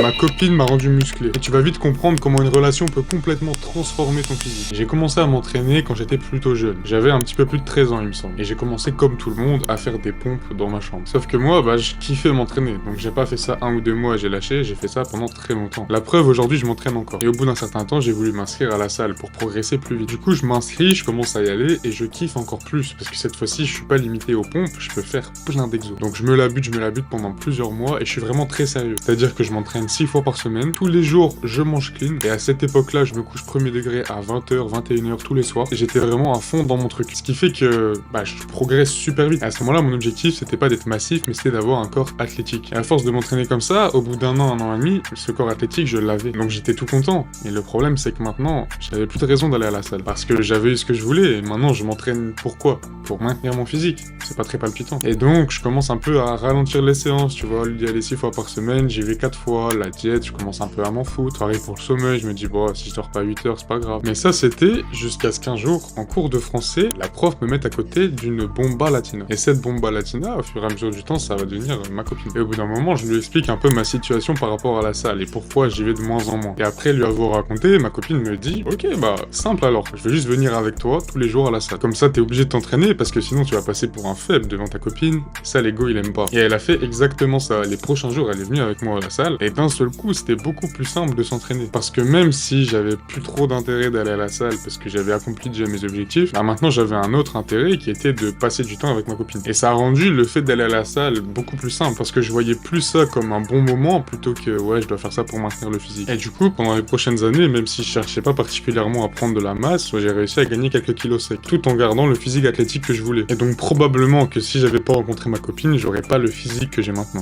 Ma copine m'a rendu musclé, et tu vas vite comprendre comment une relation peut complètement transformer ton physique. J'ai commencé à m'entraîner quand j'étais plutôt jeune. J'avais un petit peu plus de 13 ans, il me semble. Et j'ai commencé comme tout le monde à faire des pompes dans ma chambre. Sauf que moi, je kiffais m'entraîner. Donc j'ai pas fait ça 1 ou 2 mois, j'ai lâché, j'ai fait ça pendant très longtemps. La preuve, aujourd'hui, je m'entraîne encore. Et au bout d'un certain temps, j'ai voulu m'inscrire à la salle pour progresser plus vite. Du coup, je m'inscris, je commence à y aller, et je kiffe encore plus. Parce que cette fois-ci, je suis pas limité aux pompes, je peux faire plein d'exos. Donc je me la bute pendant plusieurs mois, et je suis vraiment très sérieux. C'est-à-dire que je m'entraîne 6 fois par semaine. Tous les jours, je mange clean. Et à cette époque-là, je me couche premier degré à 20h, 21h tous les soirs. Et j'étais vraiment à fond dans mon truc. Ce qui fait que je progresse super vite. Et à ce moment-là, mon objectif, c'était pas d'être massif, mais c'était d'avoir un corps athlétique. Et à force de m'entraîner comme ça, au bout d'un an et demi, ce corps athlétique, je l'avais. Donc j'étais tout content. Et le problème, c'est que maintenant, j'avais plus de raison d'aller à la salle. Parce que j'avais eu ce que je voulais. Et maintenant, je m'entraîne pourquoi? Pour maintenir mon physique. C'est pas très palpitant. Et donc, je commence un peu à ralentir les séances. Tu vois, au lieu d'y aller 6 fois par semaine, j'y vais 4 fois. La diète, je commence un peu à m'en foutre. Pareil pour le sommeil, je me dis, bon, si je dors pas 8 heures, c'est pas grave. Mais ça, c'était jusqu'à ce qu'un jour, en cours de français, la prof me mette à côté d'une bomba latina. Et cette bomba latina, au fur et à mesure du temps, ça va devenir ma copine. Et au bout d'un moment, je lui explique un peu ma situation par rapport à la salle et pourquoi j'y vais de moins en moins. Et après lui avoir raconté, ma copine me dit, ok, simple alors, je vais juste venir avec toi tous les jours à la salle. Comme ça, t'es obligé de t'entraîner parce que sinon, tu vas passer pour un faible devant ta copine. Ça, l'ego, il aime pas. Et elle a fait exactement ça. Les prochains jours, elle est venue avec moi à la salle. Et d'un seul coup, c'était beaucoup plus simple de s'entraîner. Parce que même si j'avais plus trop d'intérêt d'aller à la salle parce que j'avais accompli déjà mes objectifs, maintenant j'avais un autre intérêt qui était de passer du temps avec ma copine. Et ça a rendu le fait d'aller à la salle beaucoup plus simple parce que je voyais plus ça comme un bon moment plutôt que ouais, je dois faire ça pour maintenir le physique. Et du coup, pendant les prochaines années, même si je cherchais pas particulièrement à prendre de la masse, j'ai réussi à gagner quelques kilos secs tout en gardant le physique athlétique que je voulais. Et donc probablement que si j'avais pas rencontré ma copine, j'aurais pas le physique que j'ai maintenant.